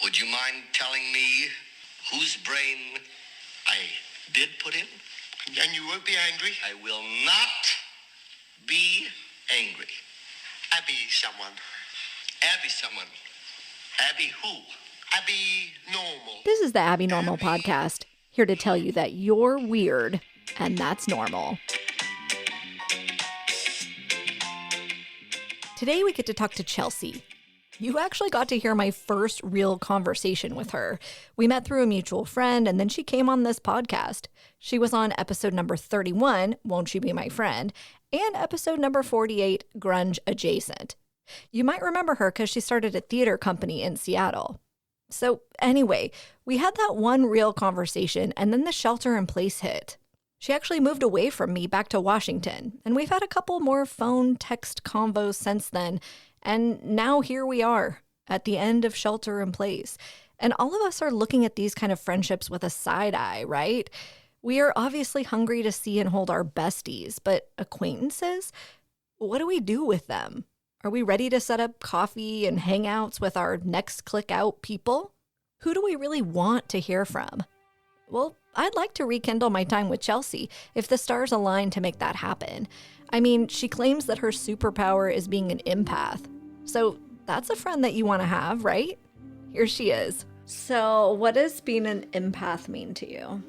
Would you mind telling me whose brain I did put in? And you won't be angry? I will not be angry. Abby someone. Abby someone. Abby who? Abby Normal. This is the Abby Normal podcast, here to tell you that you're weird, and that's normal. Today we get to talk to Chelsea. You actually got to hear my first real conversation with her. We met through a mutual friend, and then she came on this podcast. She was on episode number 31, Won't You Be My Friend, and episode number 48, Grunge Adjacent. You might remember her because she started a theater company in Seattle. So anyway, we had that one real conversation, and then the shelter-in-place hit. She actually moved away from me back to Washington, and we've had a couple more phone text convos since then, and now here we are at the end of shelter-in-place. And all of us are looking at these kind of friendships with a side eye, right? We are obviously hungry to see and hold our besties, but acquaintances? What do we do with them? Are we ready to set up coffee and hangouts with our next click out people? Who do we really want to hear from? Well, I'd like to rekindle my time with Chelsea if the stars align to make that happen. I mean, she claims that her superpower is being an empath. So that's a friend that you want to have, right? Here she is. So what does being an empath mean to you?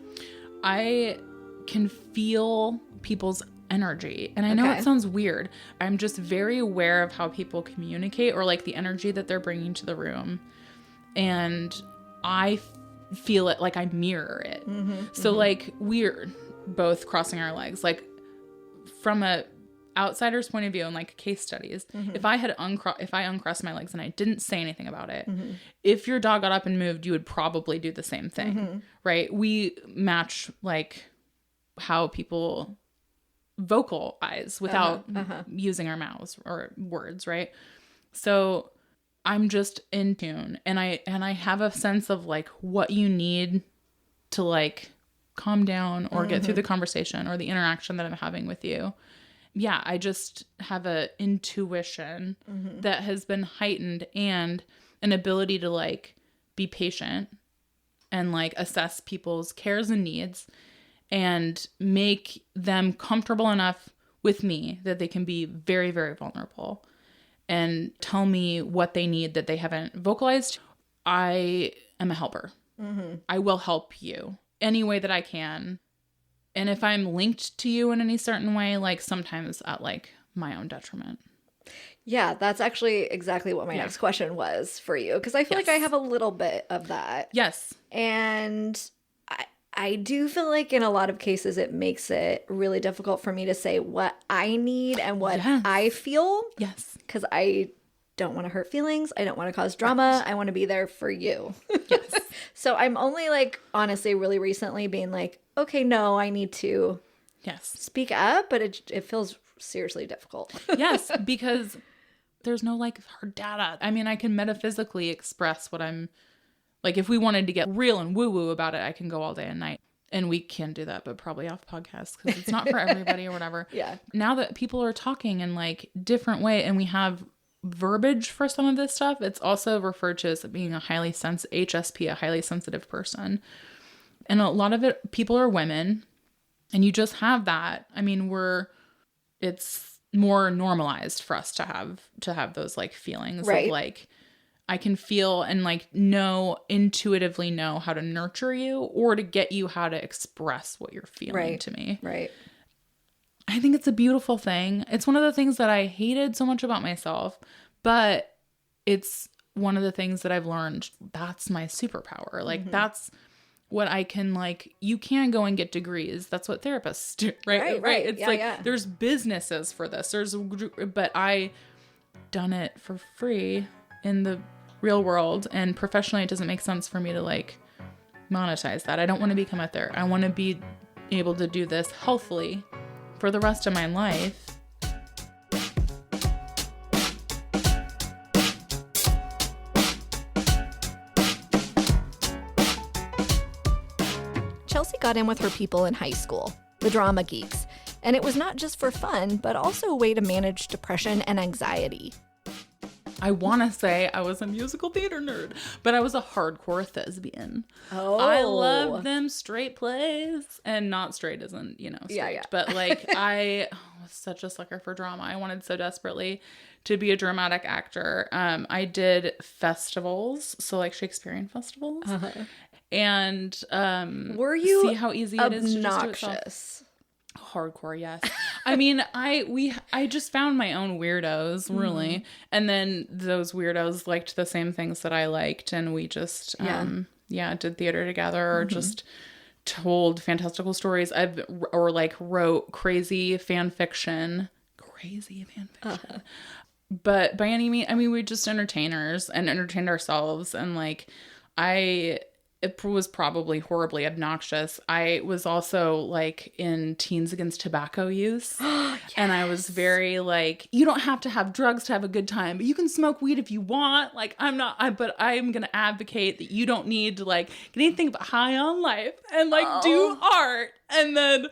I can feel people's energy. And I know it sounds weird. I'm just very aware of how people communicate or like the energy that they're bringing to the room. And I feel it, like I mirror it. So like we're both crossing our legs. Like from a outsider's point of view and like case studies, if I uncrossed my legs and I didn't say anything about it, if your dog got up and moved, you would probably do the same thing, right? We match like how people vocalize without using our mouths or words, right? So I'm just in tune, and I have a sense of like what you need to like calm down or get through the conversation or the interaction that I'm having with you. Yeah, I just have a intuition that has been heightened, and an ability to like be patient and like assess people's cares and needs and make them comfortable enough with me that they can be very, very vulnerable and tell me what they need that they haven't vocalized. I am a helper. I will help you any way that I can. And if I'm linked to you in any certain way, like sometimes at like my own detriment. Yeah, that's actually exactly what my next question was for you. Because I feel like I have a little bit of that. Yes. And I do feel like in a lot of cases it makes it really difficult for me to say what I need and what I feel. Yes. Because I don't want to hurt feelings. I don't want to cause drama. I want to be there for you. Yes. So I'm only like, honestly, really recently being like, okay, no, I need to speak up. But it feels seriously difficult. Yes, because there's no like hard data. I mean, I can metaphysically express what I'm like. If we wanted to get real and woo-woo about it, I can go all day and night. And we can do that, but probably off podcast because it's not for everybody or whatever. Yeah. Now that people are talking in like different way and we have verbiage for some of this stuff, it's also referred to as being a HSP, a highly sensitive person. And a lot of it, people are women, and you just have that. I mean, it's more normalized for us to have those like feelings of like, I can feel and like intuitively know how to nurture you or to get you how to express what you're feeling to me. Right. I think it's a beautiful thing. It's one of the things that I hated so much about myself, but it's one of the things that I've learned. That's my superpower. Like that's what I can like, you can go and get degrees. That's what therapists do. Right. It's there's businesses for this. But I done it for free in the real world, and professionally, it doesn't make sense for me to like monetize that. I don't want to become a therapist. I want to be able to do this healthily for the rest of my life. Chelsea got in with her people in high school, the drama geeks, and it was not just for fun, but also a way to manage depression and anxiety. I want to say I was a musical theater nerd, but I was a hardcore thespian. Oh. I loved them straight plays, and not straight isn't, straight. But like I was such a sucker for drama. I wanted so desperately to be a dramatic actor. I did festivals, so like Shakespearean festivals. And were you see how easy it is to just do it obnoxious? Hardcore, yes. I mean, I just found my own weirdos, really. And then those weirdos liked the same things that I liked, and we just did theater together, or just told fantastical stories. Wrote crazy fan fiction. But by any means, I mean, we're just entertainers and entertained ourselves. And like, it was probably horribly obnoxious. I was also like in Teens Against Tobacco Use. Yes. And I was very like, you don't have to have drugs to have a good time, but you can smoke weed if you want. Like, but I'm going to advocate that you don't need to like get anything but high on life and like do art. And then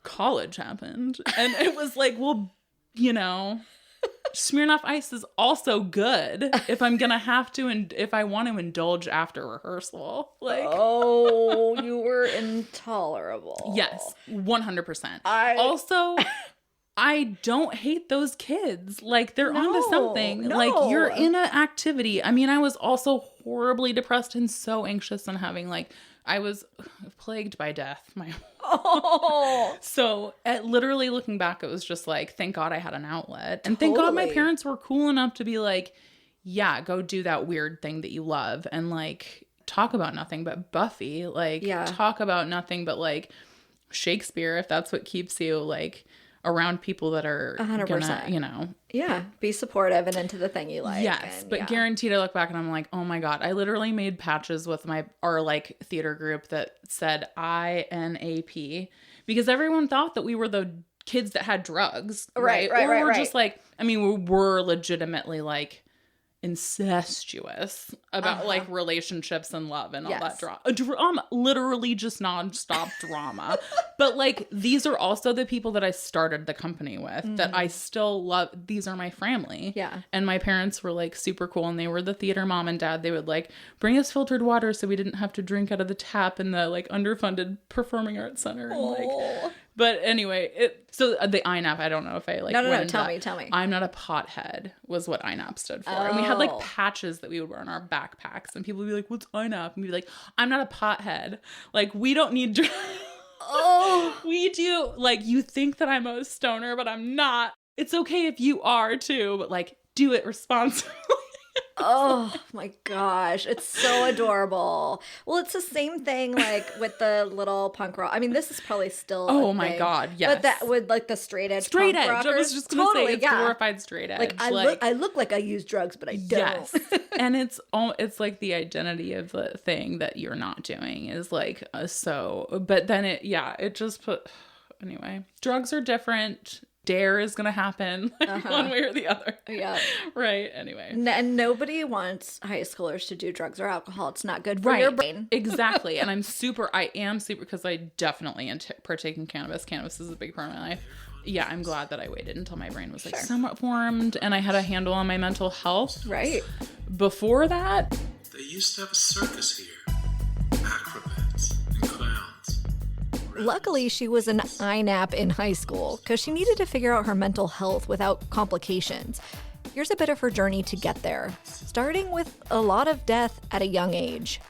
college happened. And it was like, well, Smirnoff Ice is also good if I'm gonna have to, and if I want to indulge after rehearsal. Like, oh, you were intolerable. Yes, 100%. I don't hate those kids. Like, they're onto something. No. Like, you're in an activity. I mean, I was also horribly depressed and so anxious, and having like, I was plagued by death. So literally looking back, it was just like, thank God I had an outlet. And thank God my parents were cool enough to be like, yeah, go do that weird thing that you love. And like, talk about nothing but Buffy. Like, talk about nothing but like Shakespeare, if that's what keeps you like around people that are 100%. Gonna, Yeah, be supportive and into the thing you like. Yes, but guaranteed I look back and I'm like, oh my God, I literally made patches with our like theater group that said INAP, because everyone thought that we were the kids that had drugs. Right. Or we're just like, I mean, we're legitimately like incestuous about like relationships and love and all that drama. Literally just nonstop drama. But like, these are also the people that I started the company with that I still love. These are my family. Yeah. And my parents were like super cool, and they were the theater mom and dad. They would like bring us filtered water so we didn't have to drink out of the tap in the like underfunded performing arts center. And like, but anyway, so the INAP, I don't know if I like. No, tell me. I'm not a pothead was what INAP stood for. And we had like patches that we would wear on our backpacks, and people would be like, what's INAP? And we'd be like, I'm not a pothead. Like, we don't need we do. Like, you think that I'm a stoner, but I'm not. It's okay if you are too, but like, do it responsibly. Oh my gosh, it's so adorable. Well, it's the same thing like with the little punk rock. I mean, this is probably still oh my thing. God, yes. But that with like the straight edge punk rockers, I was just gonna say it's glorified straight edge. Like I look like I use drugs, but I don't. Yes. And it's like the identity of the thing that you're not doing is like so. But then it just put anyway. Drugs are different. Dare is gonna happen one way or the other. Yeah. Right. Anyway. And nobody wants high schoolers to do drugs or alcohol. It's not good for your brain. Exactly. And I am super because I definitely partake in cannabis. Cannabis is a big part of my life. Yeah, I'm glad that I waited until my brain was like somewhat formed and I had a handle on my mental health. Right. Before that, they used to have a circus here. Acrobats and clowns. Luckily, she was an INAP in high school because she needed to figure out her mental health without complications. Here's a bit of her journey to get there, starting with a lot of death at a young age.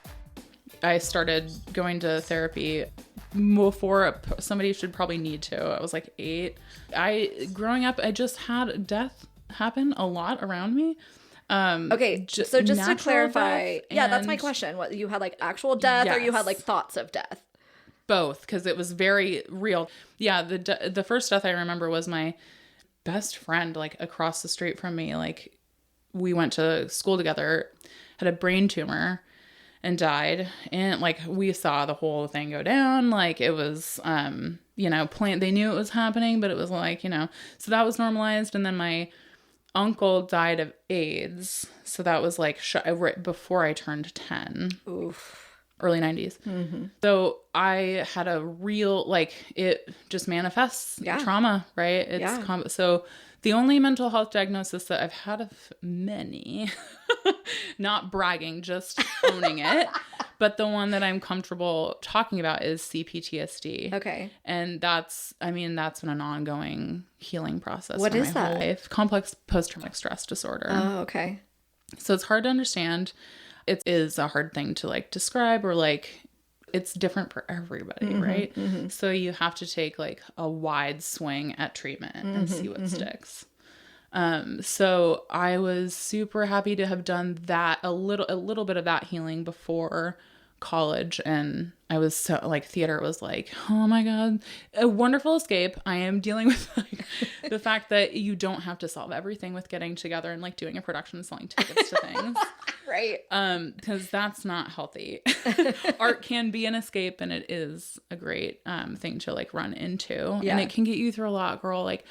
I started going to therapy before somebody should probably need to. I was like 8. Growing up, I just had death happen a lot around me. Okay, so just to clarify, that's my question. What, you had like actual death or you had like thoughts of death? Both, because it was very real. Yeah, the first death I remember was my best friend, like across the street from me. Like, we went to school together, had a brain tumor, and died. And like, we saw the whole thing go down. Like, it was, they knew it was happening, but it was like, so that was normalized. And then my uncle died of AIDS. So that was like right before I turned 10. Oof. Early 90s. Mm-hmm. So I had a real, like, it just manifests trauma, right? So The only mental health diagnosis that I've had of many, not bragging, just owning it, but the one that I'm comfortable talking about is CPTSD. Okay. And that's been an ongoing healing process What for is my whole that? life. Complex post-traumatic stress disorder. Oh, okay. So it's hard to understand. It is a hard thing to like describe, or like it's different for everybody, right? Mm-hmm. So you have to take like a wide swing at treatment and see what sticks. So I was super happy to have done that, a little bit of that healing before college. And I was so like, theater was like, oh my God, a wonderful escape. I am dealing with like the fact that you don't have to solve everything with getting together and like doing a production and selling tickets to things. Right. Because that's not healthy. Art can be an escape, and it is a great thing to like run into. Yeah. And it can get you through a lot, girl. Like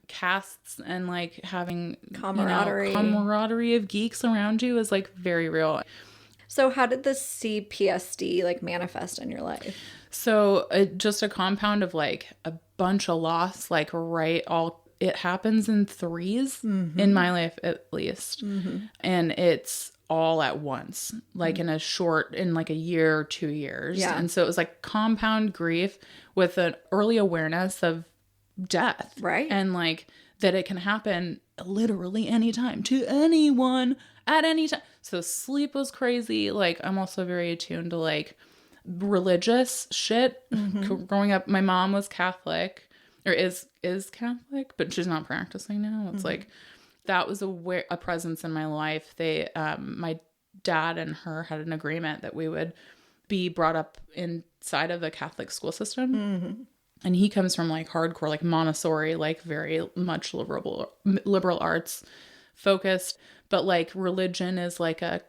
casts and like having camaraderie of geeks around you is like very real. So how did the CPSD like manifest in your life? So just a compound of like a bunch of loss, like it happens in threes in my life, at least. And it's all at once, like in like a year or 2 years. Yeah. And so it was like compound grief with an early awareness of death. Right. And like that it can happen literally anytime to anyone at any time. So sleep was crazy. Like I'm also very attuned to like religious shit. Growing up, my mom was Catholic, or is Catholic, but she's not practicing now. It's like that was a presence in my life. They my dad and her had an agreement that we would be brought up inside of a Catholic school system. And he comes from like hardcore, like Montessori, like very much liberal arts focused, but like religion is like a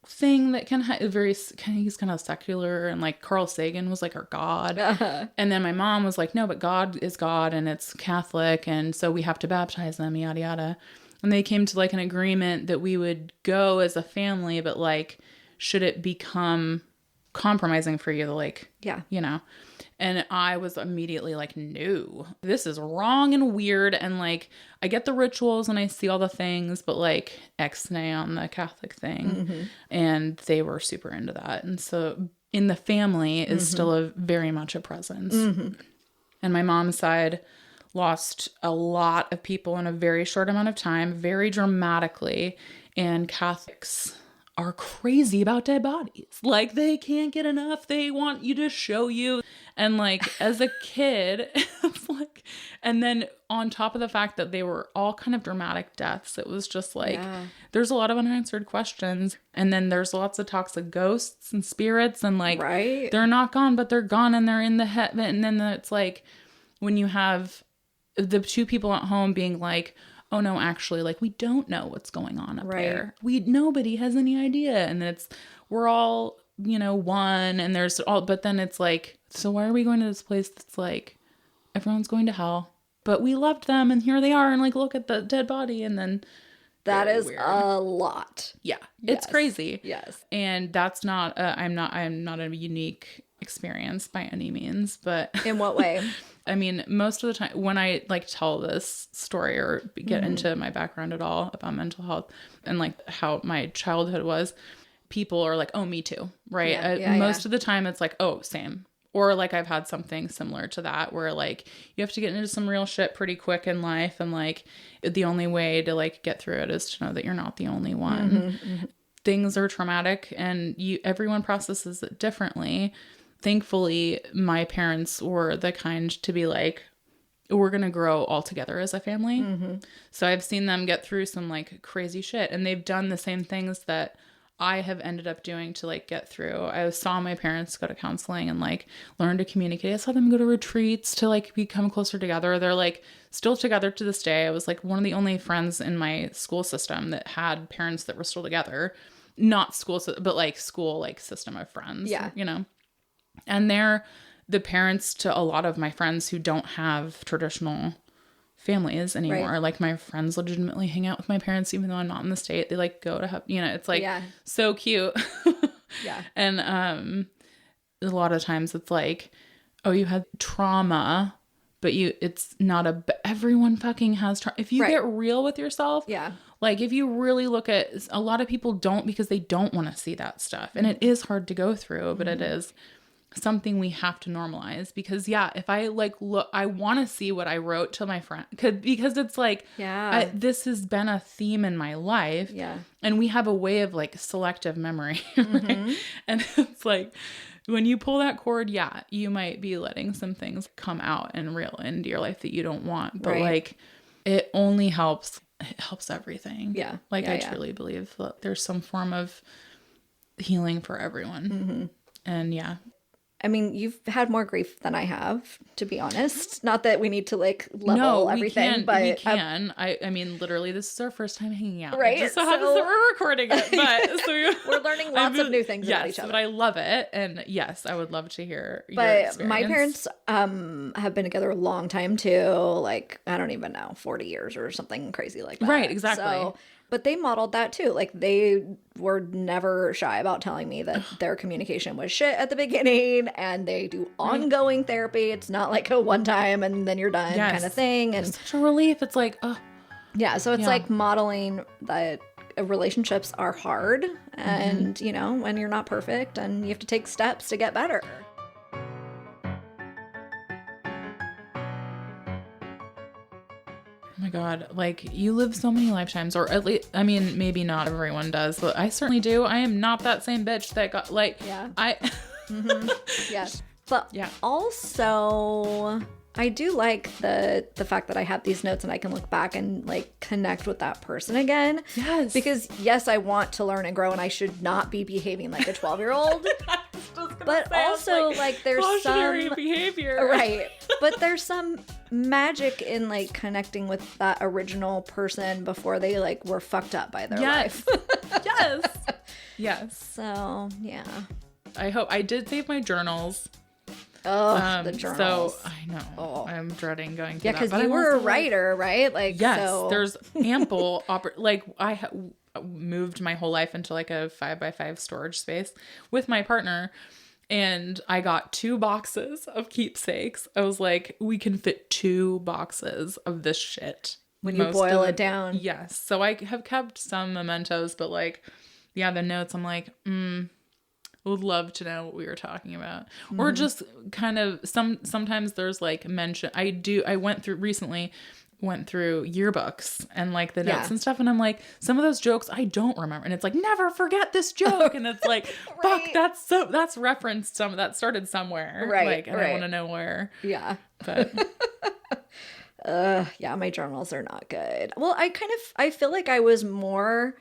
thing that can he's kind of secular, and like Carl Sagan was like our God. And then my mom was like, no, but God is God and it's Catholic, and so we have to baptize them, yada yada. And they came to like an agreement that we would go as a family, but like should it become compromising for you to like, you know. And I was immediately like, no, this is wrong and weird. And like, I get the rituals and I see all the things, but like ex-nay on the Catholic thing. And they were super into that. And so in the family is still very much a presence. And my mom's side lost a lot of people in a very short amount of time, very dramatically. And Catholics are crazy about dead bodies. Like they can't get enough. They want you to show you. And like as a kid, it's like, and then on top of the fact that they were all kind of dramatic deaths, it was just like, there's a lot of unanswered questions. And then there's lots of talks of ghosts and spirits, and like, they're not gone, but they're gone and they're in the heaven. And then it's like, when you have the two people at home being like, oh no, actually, like we don't know what's going on up there. Nobody has any idea. And then we're all, you know, one, and there's all, but then it's like, so why are we going to this place that's like, everyone's going to hell, but we loved them and here they are. And like, look at the dead body. And then that is weird. A lot. Yeah. It's crazy. Yes. And that's not, I'm not a unique experience by any means, but in what way? I mean, most of the time when I like tell this story or get into my background at all about mental health and like how my childhood was, people are like, oh, me too. Right. Most of the time it's like, oh, same. Or like I've had something similar to that where like you have to get into some real shit pretty quick in life. And like the only way to like get through it is to know that you're not the only one. Things are traumatic and everyone processes it differently. Thankfully, my parents were the kind to be like, we're going to grow all together as a family. So I've seen them get through some like crazy shit, and they've done the same things that I have ended up doing to like get through. I saw my parents go to counseling and like learn to communicate. I saw them go to retreats to like become closer together. They're like still together to this day. I was like one of the only friends in my school system that had parents that were still together. Not school, but like school, like system of friends, you know? And they're the parents to a lot of my friends who don't have traditional families anymore. Like my friends legitimately hang out with my parents, even though I'm not in the state. They like go to, you know, it's like so cute. And a lot of times it's like, oh, you had trauma but it's not everyone fucking has if you get real with yourself. Yeah. Like if you really look at, a lot of people don't, because they don't want to see that stuff. And it is hard to go through, but it is something we have to normalize, because if I like look, I want to see what I wrote to my friend, because it's like, this has been a theme in my life. Yeah. And we have a way of like selective memory. Right? And it's like, when you pull that cord, you might be letting some things come out and real into your life that you don't want, but like it only helps. It helps everything. Yeah. Like I truly believe that there's some form of healing for everyone. And I mean, you've had more grief than I have, to be honest. Not that we need to like level everything, but we can. I mean, literally, this is our first time hanging out. Right. It just so happens that we're recording it, but we're learning lots of new things about each other. But I love it, and yes, I would love to hear. Your experience. My parents have been together a long time too. Like I don't even know, 40 years or something crazy like that. Right. Exactly. So, but they modeled that too. Like they were never shy about telling me that their communication was shit at the beginning, and they do ongoing therapy. It's not like a one time and then you're done kind of thing. And it's such a relief. It's like, so it's like modeling that relationships are hard, and you know, when you're not perfect, and you have to take steps to get better. Oh my God, like you live so many lifetimes, or at least, I mean, maybe not everyone does, but I certainly do. I am not that same bitch that got like, Yes. But also I do like the fact that I have these notes and I can look back and like connect with that person again. Yes. Because yes, I want to learn and grow, and I should not be behaving like a 12-year-old. But also like there's some behavior. Right. But there's some magic in like connecting with that original person before they like were fucked up by their life. Yes. So, yeah. I hope I did save my journals. Oh, the journals. So I know I'm dreading going through that. Yeah, because you were a writer, right? Like, there's ample like I moved my whole life into like a 5x5 storage space with my partner, and I got 2 boxes of keepsakes. I was like, we can fit 2 boxes of this shit when you boil it down. Yes. So I have kept some mementos, but like, the notes, I'm like, would love to know what we were talking about, or just kind of sometimes there's like mention. I went through yearbooks and like the notes and stuff, and I'm like, some of those jokes I don't remember, and it's like, never forget this joke, and it's like fuck, that's referenced that started somewhere, like, and I want to know where. But my journals are not good. Well, I feel like I was more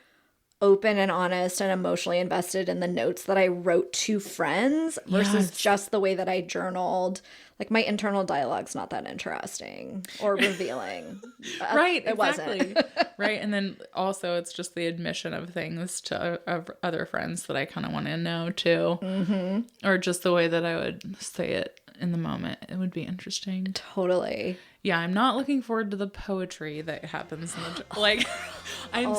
open and honest and emotionally invested in the notes that I wrote to friends versus just the way that I journaled. Like my internal dialogue's not that interesting or revealing. Right. It wasn't. Right. And then also it's just the admission of things to of other friends that I kind of want to know too. Or just the way that I would say it in the moment. It would be interesting. Totally. Yeah, I'm not looking forward to the poetry that happens in the like. I'm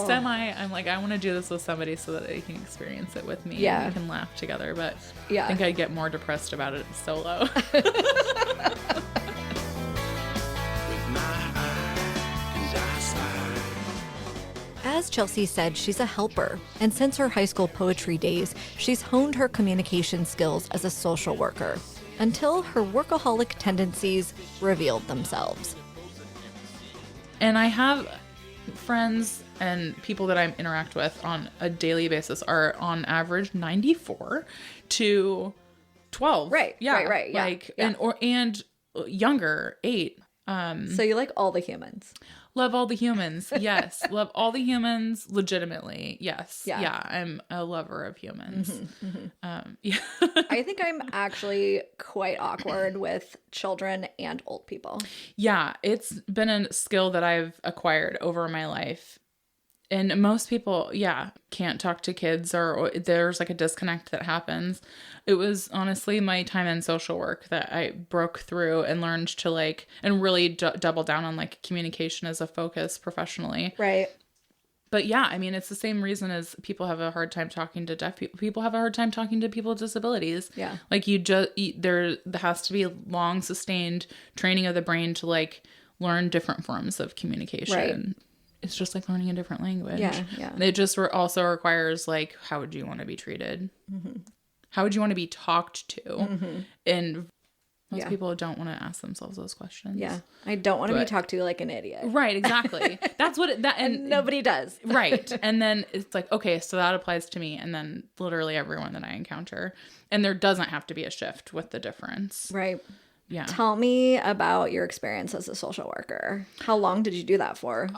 like, I want to do this with somebody so that they can experience it with me. Yeah, and we can laugh together. But I think I'd get more depressed about it solo. As Chelsea said, she's a helper, and since her high school poetry days, she's honed her communication skills as a social worker, until her workaholic tendencies revealed themselves. And I have friends and people that I interact with on a daily basis are on average 94 to 12. Right. Yeah. Right. Yeah. Like, and younger, 8. So you like all the humans. Love all the humans. Yes. Love all the humans legitimately. Yes. Yeah. I'm a lover of humans. I think I'm actually quite awkward with children and old people. Yeah. It's been a skill that I've acquired over my life. And most people, can't talk to kids, or there's like a disconnect that happens. It was honestly my time in social work that I broke through and learned to like, and really double down on like communication as a focus professionally. Right. But yeah, I mean, it's the same reason as people have a hard time talking to deaf people. People have a hard time talking to people with disabilities. Yeah. Like there has to be long sustained training of the brain to like learn different forms of communication. Right. It's just like learning a different language. Yeah, yeah. It just also requires like, how would you want to be treated? How would you want to be talked to? And most people don't want to ask themselves those questions. Yeah. I don't want to be talked to like an idiot. Right, exactly. That's what and nobody does. Right. And then it's like, okay, so that applies to me and then literally everyone that I encounter. And there doesn't have to be a shift with the difference. Right. Yeah. Tell me about your experience as a social worker. How long did you do that for?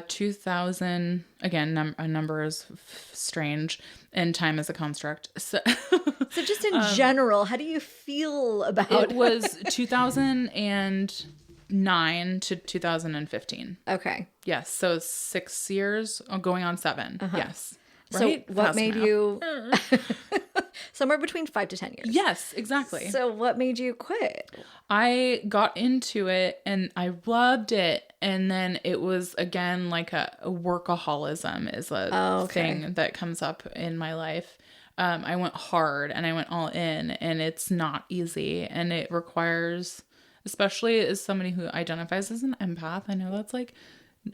2000, again, a number is strange and time is a construct. So just in general, how do you feel about it? It was 2009 to 2015. Okay. Yes. So 6 years, going on 7. Yes. Right? So what made you... Somewhere between 5 to 10 years. Yes, exactly. So what made you quit? I got into it and I loved it. And then it was, again, like a workaholism is a thing that comes up in my life. I went hard and I went all in, and it's not easy. And it requires, especially as somebody who identifies as an empath, I know that's like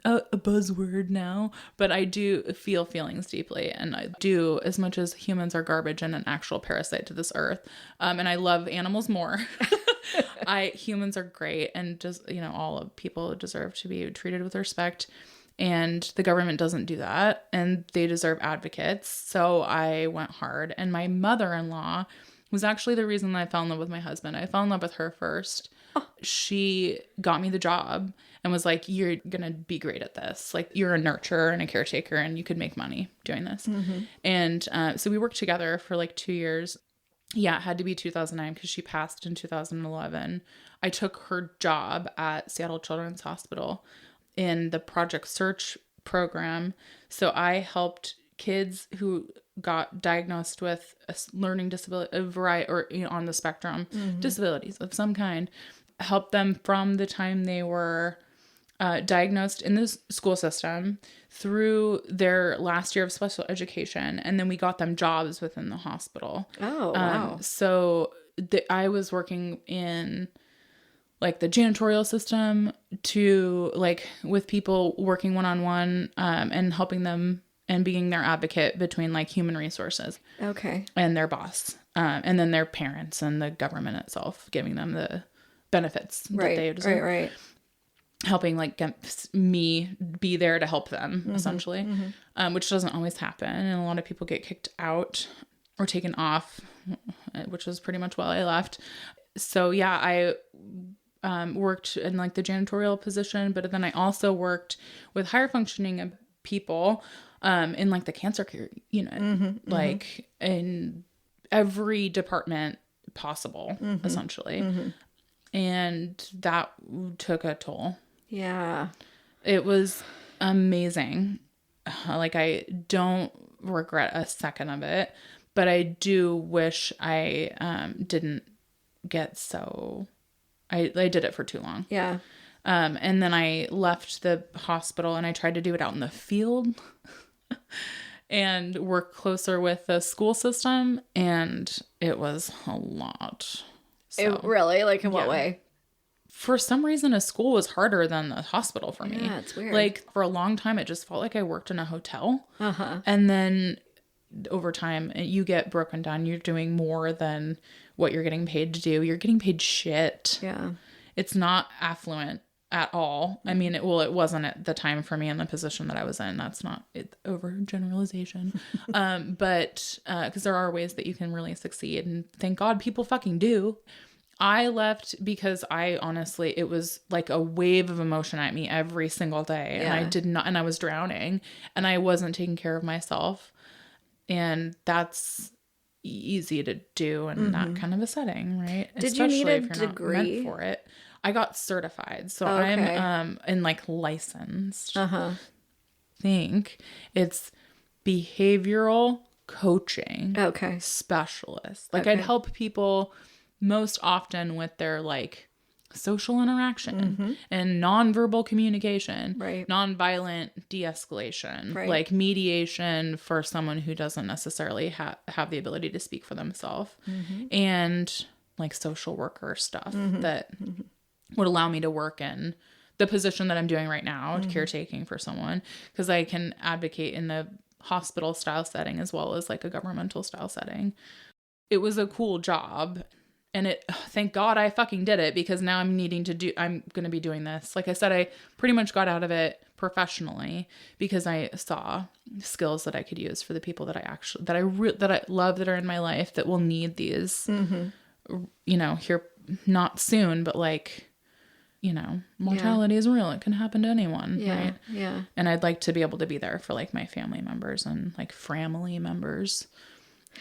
a buzzword now, but I do feel feelings deeply, and I do, as much as humans are garbage and an actual parasite to this earth, and I love animals more. Humans are great, and just, all people deserve to be treated with respect, and the government doesn't do that, and they deserve advocates. So I went hard, and my mother-in-law was actually the reason that I fell in love with my husband. I fell in love with her first. She got me the job and was like, you're going to be great at this. Like, you're a nurturer and a caretaker and you could make money doing this. And so we worked together for like 2 years. Yeah, it had to be 2009 because she passed in 2011. I took her job at Seattle Children's Hospital in the Project Search program. So I helped kids who got diagnosed with a learning disability, a variety, or on the spectrum, disabilities of some kind, help them from the time they were diagnosed in the school system through their last year of special education, and then we got them jobs within the hospital. Oh, wow. So I was working in like the janitorial system to like with people working one-on-one and helping them and being their advocate between like human resources and their boss and then their parents and the government itself, giving them the benefits that they deserve. Right. Helping like get me be there to help them essentially, which doesn't always happen. And a lot of people get kicked out or taken off, which was pretty much why I left. So yeah, I worked in like the janitorial position, but then I also worked with higher functioning people in like the cancer care unit, like in every department possible, essentially. And that took a toll. Yeah. It was amazing. Like, I don't regret a second of it, but I do wish I didn't get so... I did it for too long. Yeah. And then I left the hospital and I tried to do it out in the field and work closer with the school system, and it was a lot. So, really? Like, in what way? For some reason, a school was harder than the hospital for me. Yeah, it's weird. Like, for a long time, it just felt like I worked in a hotel. And then over time, you get broken down. You're doing more than what you're getting paid to do. You're getting paid shit. Yeah. It's not affluent at all. I mean, it wasn't at the time for me in the position that I was in. That's not overgeneralization. But because there are ways that you can really succeed, and thank God people fucking do. I left because it was like a wave of emotion at me every single day. Yeah. And I was drowning, and I wasn't taking care of myself. And that's easy to do in that kind of a setting, right? Did you need a degree? Not meant for it. I got certified. So I'm in like licensed. Think it's behavioral coaching specialist. Like, I'd help people most often with their like social interaction and nonverbal communication, Right. nonviolent de-escalation, Right. like mediation for someone who doesn't necessarily have the ability to speak for themselves, and like social worker stuff that would allow me to work in the position that I'm doing right now, caretaking for someone, because I can advocate in the hospital style setting as well as like a governmental style setting. It was a cool job. And thank God I fucking did it, because now I'm going to be doing this. Like I said, I pretty much got out of it professionally because I saw skills that I could use for the people that I love, that are in my life, that will need these, here, not soon, but like, mortality is real. It can happen to anyone. Yeah. Right. Yeah. And I'd like to be able to be there for like my family members and like family members.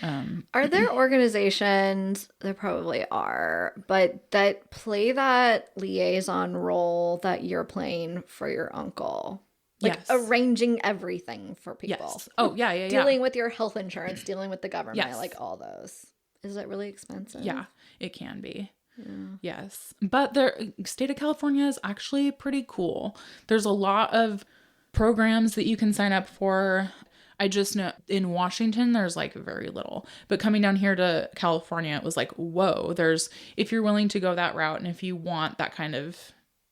Are there organizations, there probably are, but that play that liaison role that you're playing for your uncle? Like Yes. arranging everything for people. Yes. Oh, yeah. Dealing with your health insurance, dealing with the government, Yes. like all those. Is it really expensive? Yeah, it can be. Yes. But the state of California is actually pretty cool. There's a lot of programs that you can sign up for. I just know in Washington, there's like very little, but coming down here to California, it was like, whoa, if you're willing to go that route, and if you want that kind of,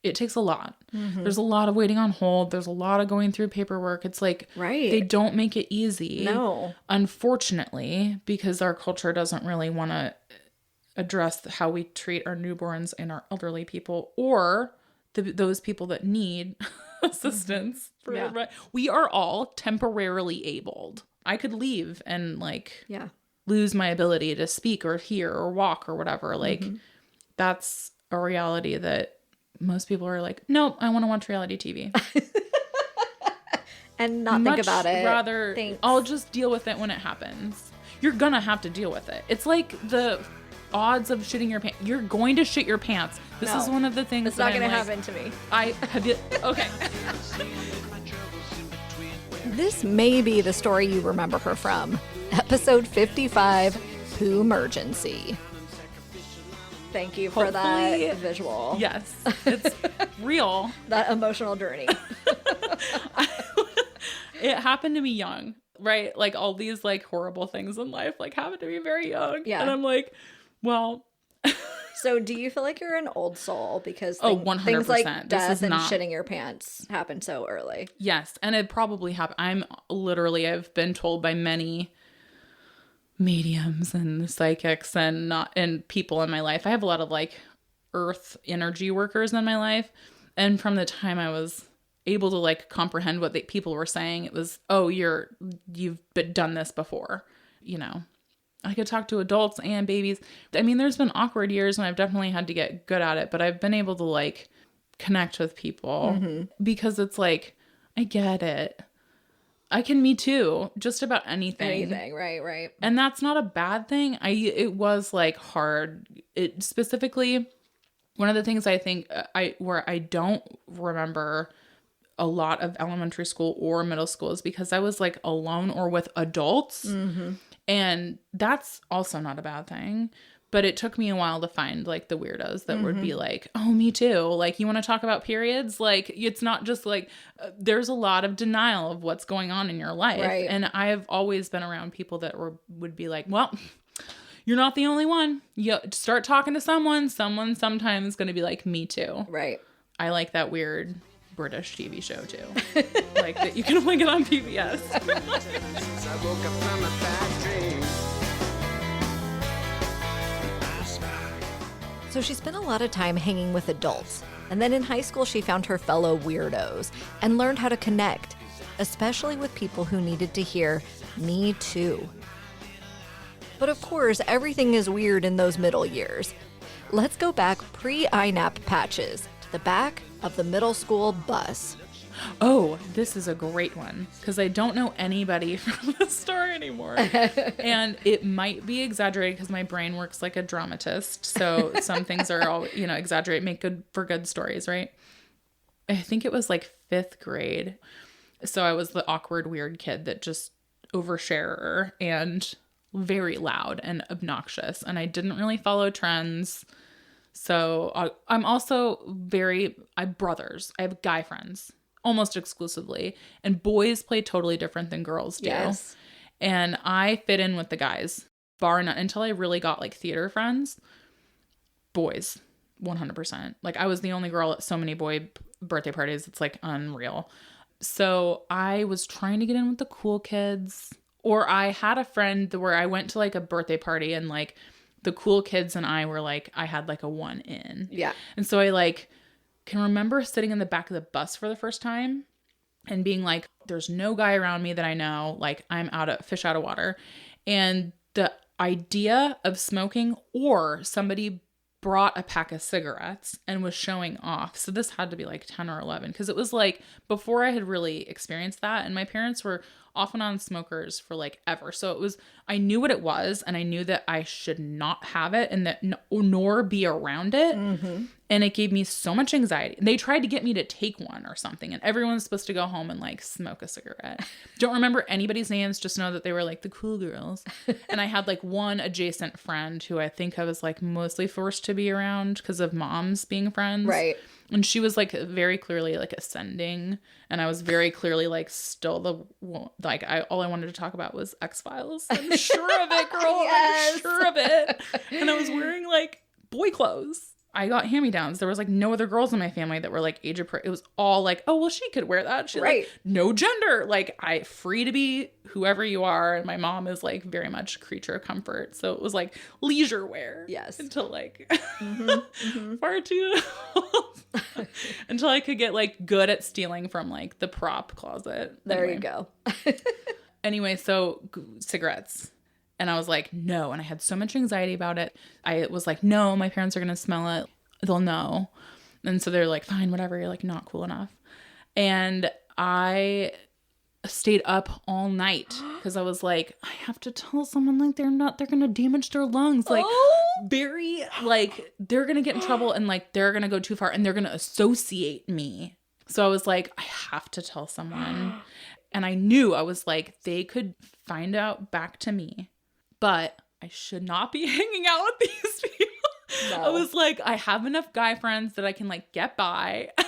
it takes a lot. There's a lot of waiting on hold. There's a lot of going through paperwork. It's like, Right. they don't make it easy. No. Unfortunately, because our culture doesn't really want to address how we treat our newborns and our elderly people, or those people that need assistance. We are all temporarily abled. I could leave and like lose my ability to speak or hear or walk or whatever. Like that's a reality that most people are like, nope, I want to watch reality TV. And not think about it. Rather, Thanks. I'll just deal with it when it happens. You're gonna have to deal with it. It's like the odds of shitting your pants. You're going to shit your pants. This is one of the things It's not going to happen to me. Okay. This may be the story you remember her from. Episode 55, Poo Emergency. Thank you for Hopefully, that visual. Yes, it's real. That emotional journey. It happened to me young, right? Like all these like horrible things in life like happened to me very young. Yeah. And I'm like, well. So do you feel like you're an old soul because 100%. things like This death is and not... shitting your pants happen so early? Yes. And it probably happened. I've been told by many mediums and psychics and people in my life. I have a lot of like earth energy workers in my life. And from the time I was able to like comprehend what people were saying, it was, oh, you've done this before, I could talk to adults and babies. I mean, there's been awkward years when I've definitely had to get good at it, but I've been able to like connect with people because it's like, I get it. I can me too, just about anything. Right. And that's not a bad thing. It was like hard. It specifically, one of the things I think where I don't remember a lot of elementary school or middle school is because I was like alone or with adults. And that's also not a bad thing. But it took me a while to find like the weirdos that would be like, oh, me too. Like, you want to talk about periods? Like, it's not just like, there's a lot of denial of what's going on in your life. Right. And I have always been around people that would be like, well, you're not the only one. You start talking to someone sometimes going to be like, me too. Right. I like that weird British TV show too. Like that you can only get on PBS. So she spent a lot of time hanging with adults. And then in high school, she found her fellow weirdos and learned how to connect, especially with people who needed to hear, me too. But of course, everything is weird in those middle years. Let's go back pre-INAP patches to the back of the middle school bus. Oh, this is a great one because I don't know anybody from the story anymore. And it might be exaggerated because my brain works like a dramatist. So some things are all, exaggerate, make good for good stories, right? I think it was like 5th grade. So I was the awkward, weird kid that just oversharer and very loud and obnoxious. And I didn't really follow trends. So I'm also I have brothers. I have guy friends almost exclusively. And boys play totally different than girls do. Yes. And I fit in with the guys, bar none, until I really got like theater friends. Boys, 100%. Like I was the only girl at so many boy birthday parties. It's like unreal. So I was trying to get in with the cool kids. Or I had a friend where I went to like a birthday party and like the cool kids and I were like, I had like a one in. Yeah. And so I like can remember sitting in the back of the bus for the first time and being like, there's no guy around me that I know. Like I'm fish out of water. And the idea of smoking, or somebody brought a pack of cigarettes and was showing off. So this had to be like 10 or 11 because it was like before I had really experienced that. And my parents were off and on smokers for like ever. So it was, I knew what it was and I knew that I should not have it and that nor be around it. Mm-hmm. And it gave me so much anxiety. They tried to get me to take one or something and everyone's supposed to go home and like smoke a cigarette. Don't remember anybody's names, just know that they were like the cool girls. And I had like one adjacent friend who I think I was like mostly forced to be around because of moms being friends. Right. And she was like very clearly like ascending, and I was very clearly like still like all I wanted to talk about was X-Files. I'm sure of it, girl. Yes. I'm sure of it. And I was wearing like boy clothes. I got hand-me-downs. There was like no other girls in my family that were like age appropriate. It was all like, oh well, she could wear that. She right. Like no gender. Like free to be whoever you are. And my mom is like very much creature of comfort. So it was like leisure wear. Yes. Until like far too until I could get like good at stealing from like the prop closet. There you go. Anyway, so cigarettes. And I was like, no. And I had so much anxiety about it. I was like, no, my parents are going to smell it. They'll know. And so they're like, fine, whatever. You're like not cool enough. And I stayed up all night because I was like, I have to tell someone like they're going to damage their lungs. Like very like they're going to get in trouble and like they're going to go too far and they're going to associate me. So I was like, I have to tell someone. And I knew I was like, they could find out back to me. But I should not be hanging out with these people. No. I was like, I have enough guy friends that I can like get by. I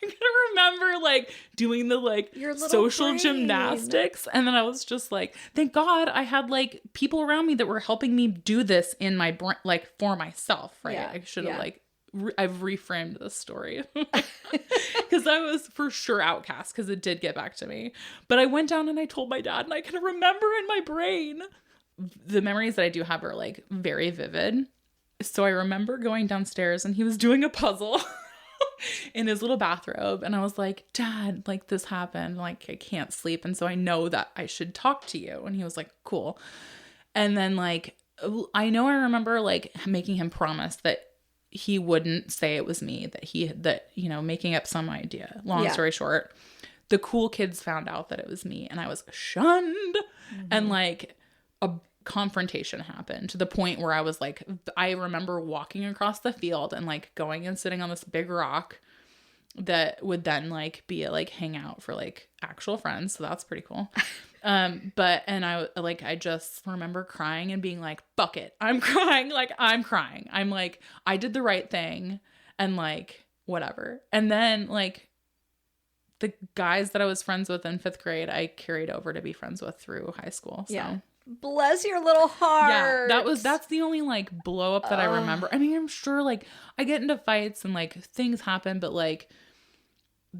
gotta remember like doing the like social brain. Gymnastics. And then I was just like, thank God I had like people around me that were helping me do this in my brain, like for myself, right? Yeah. I should have like, I've reframed this story because I was for sure outcast because it did get back to me. But I went down and I told my dad and I can remember in my brain. The memories that I do have are like very vivid. So I remember going downstairs and he was doing a puzzle in his little bathrobe. And I was like, Dad, like this happened. Like I can't sleep. And so I know that I should talk to you. And he was like, cool. And then like, I remember like making him promise that he wouldn't say it was me, that making up some idea. Long story short, the cool kids found out that it was me and I was shunned. Mm-hmm. And like a confrontation happened to the point where I was like, I remember walking across the field and like going and sitting on this big rock that would then like be a like hangout for like actual friends. So that's pretty cool. I just remember crying and being like, fuck it. I'm crying. I'm like, I did the right thing and like, whatever. And then like the guys that I was friends with in 5th grade, I carried over to be friends with through high school. So. Yeah. Bless your little heart. Yeah, that's the only like blow up that I remember. I mean, I'm sure like I get into fights and like things happen, but like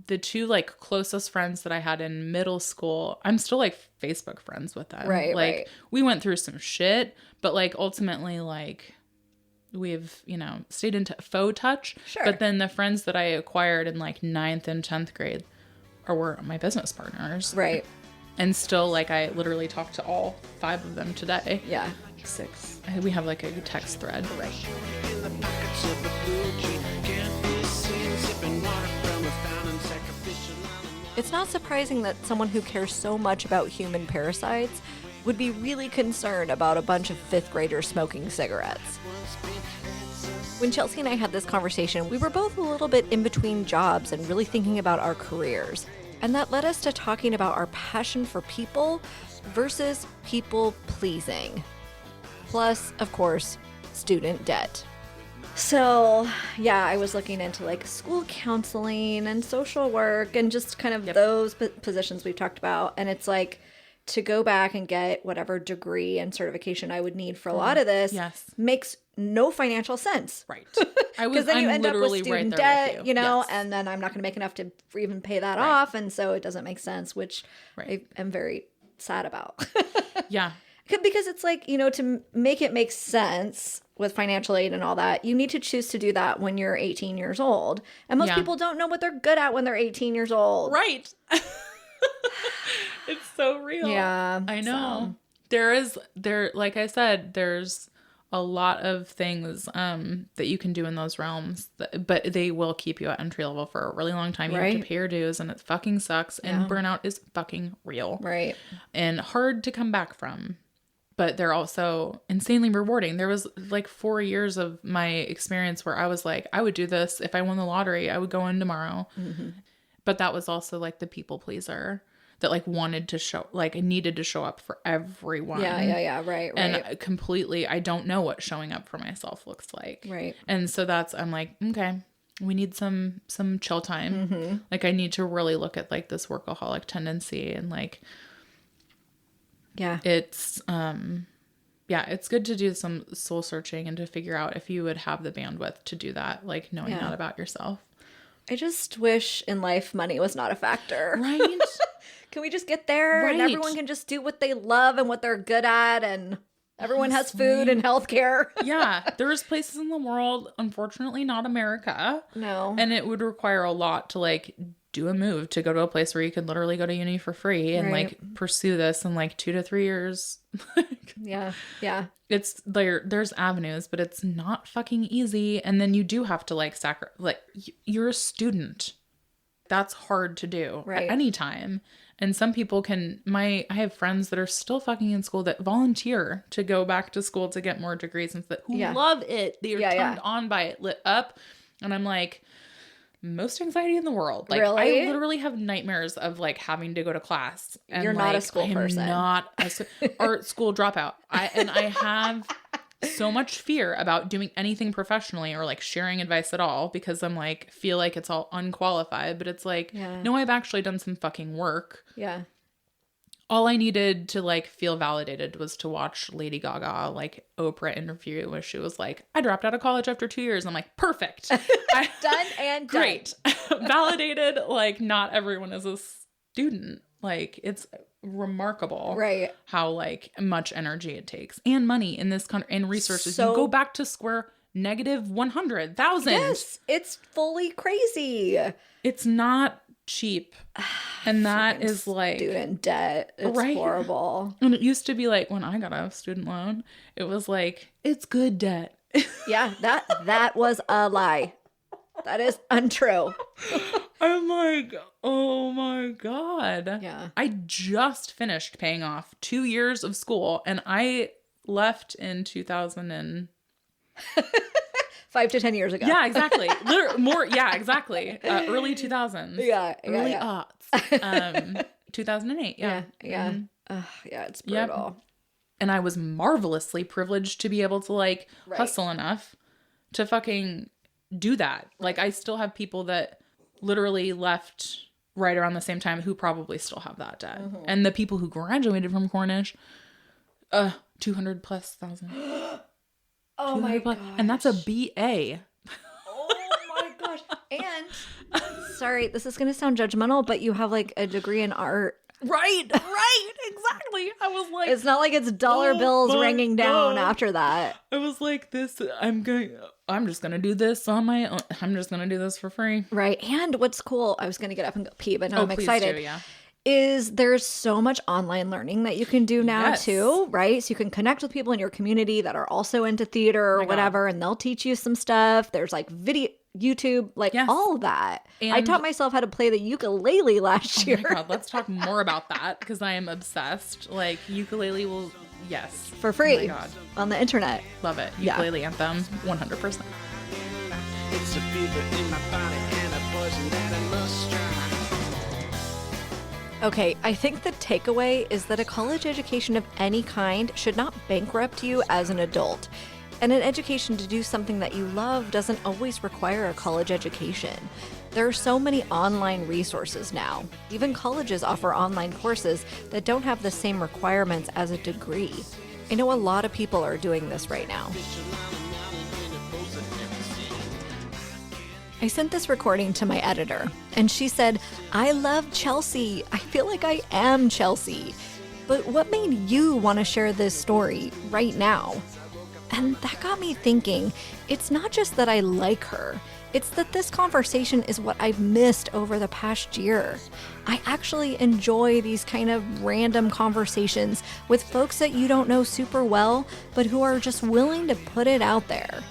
the two like closest friends that I had in middle school, I'm still like Facebook friends with them. Right. Like right. we went through some shit, but like ultimately like we've, stayed in faux touch. Sure. But then the friends that I acquired in like 9th and 10th grade were my business partners. Right. And still, like, I literally talked to all 5 of them today. Yeah. 6. We have, like, a text thread. Right. It's not surprising that someone who cares so much about human parasites would be really concerned about a bunch of 5th graders smoking cigarettes. When Chelsea and I had this conversation, we were both a little bit in between jobs and really thinking about our careers. And that led us to talking about our passion for people versus people pleasing. Plus, of course, student debt. So, yeah, I was looking into like school counseling and social work and just kind of those positions we've talked about. And it's like to go back and get whatever degree and certification I would need for a lot of this makes no financial sense. Right. Because then you end up with right student there debt, you know, and then I'm not going to make enough to even pay that off. And so it doesn't make sense, which I am very sad about. Yeah. Because it's like, you know, to make it make sense with financial aid and all that, you need to choose to do that when you're 18 years old. And most people don't know what they're good at when they're 18 years old. Right. It's so real. Yeah. I know. So. Like I said, there's a lot of things that you can do in those realms, but they will keep you at entry level for a really long time. You have to pay your dues, and it fucking sucks. And burnout is fucking real. Right. And hard to come back from. But they're also insanely rewarding. There was like 4 years of my experience where I was like, I would do this. If I won the lottery, I would go in tomorrow. Mm-hmm. But that was also like the people pleaser that like wanted to show, like needed to show up for everyone. Yeah. Right. And completely, I don't know what showing up for myself looks like. Right. And so I'm like, okay, we need some chill time. Mm-hmm. Like I need to really look at like this workaholic tendency and like, it's it's good to do some soul searching and to figure out if you would have the bandwidth to do that, like knowing that about yourself. I just wish in life money was not a factor. Right? Can we just get there and everyone can just do what they love and what they're good at, and everyone has food and healthcare? Yeah. There's places in the world, unfortunately not America. No. And it would require a lot to like do a move to go to a place where you could literally go to uni for free and like pursue this in like 2 to 3 years. Yeah. It's there's avenues, but it's not fucking easy. And then you do have to like you're a student. That's hard to do at any time. And some people I have friends that are still fucking in school that volunteer to go back to school to get more degrees and stuff, who love it. They are turned on by it, lit up. And I'm like, most anxiety in the world. Like I literally have nightmares of like having to go to class. And you're not a school person. Not or school dropout. I have so much fear about doing anything professionally or like sharing advice at all because I'm like feel like it's all unqualified. But it's like no, I've actually done some fucking work. Yeah. All I needed to like feel validated was to watch Lady Gaga like Oprah interview where she was like, I dropped out of college after 2 years. I'm like, perfect. Done and great. Validated. Like not everyone is a student. Like it's remarkable how like much energy it takes and money in this country and resources. You go back to square negative 100,000. Yes, it's fully crazy. It's not cheap. And that is like student debt. It's horrible. And it used to be like when I got a student loan, it was like, it's good debt. Yeah, that was a lie. That is untrue. I'm like, oh my God. Yeah. I just finished paying off 2 years of school and I left in 2000 5 to 10 years ago. Yeah, exactly. Exactly. Early 2000s. Early aughts. 2008. Yeah. Yeah. It's brutal. Yep. And I was marvelously privileged to be able to like hustle enough to fucking do that. Like I still have people that literally left right around the same time who probably still have that debt. Mm-hmm. And the people who graduated from Cornish, 200,000+. Oh my gosh. And that's a BA. Oh my gosh. And sorry, this is going to sound judgmental, but you have like a degree in art. Right. Exactly. I was like, it's not like it's dollar bills ringing down after that. I was like, I'm just going to do this on my own. I'm just going to do this for free. Right. And what's cool, I was going to get up and go pee, but now I'm excited. Do, yeah. Is there's so much online learning that you can do now too, right? So you can connect with people in your community that are also into theater or whatever, and they'll teach you some stuff. There's like video, YouTube, like all that. And I taught myself how to play the ukulele last year. Oh my God, let's talk more about that because I am obsessed. Like ukulele will, for free. Oh my God. On the internet. Love it. Ukulele anthem, 100%. It's a fever in my body and a poison that I must try. Okay, I think the takeaway is that a college education of any kind should not bankrupt you as an adult. And an education to do something that you love doesn't always require a college education. There are so many online resources now. Even colleges offer online courses that don't have the same requirements as a degree. I know a lot of people are doing this right now. I sent this recording to my editor, and she said, "I love Chelsea. I feel like I am Chelsea. But what made you want to share this story right now?" And that got me thinking, it's not just that I like her, it's that this conversation is what I've missed over the past year. I actually enjoy these kind of random conversations with folks that you don't know super well, but who are just willing to put it out there.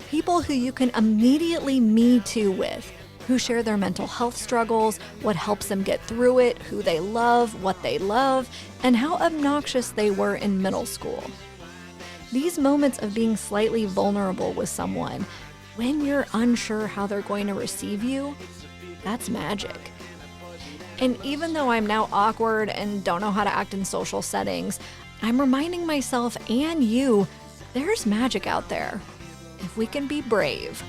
People who you can immediately me too with, who share their mental health struggles, what helps them get through it, who they love, what they love, and how obnoxious they were in middle school. These moments of being slightly vulnerable with someone, when you're unsure how they're going to receive you, that's magic. And even though I'm now awkward and don't know how to act in social settings, I'm reminding myself and you, there's magic out there, if we can be brave.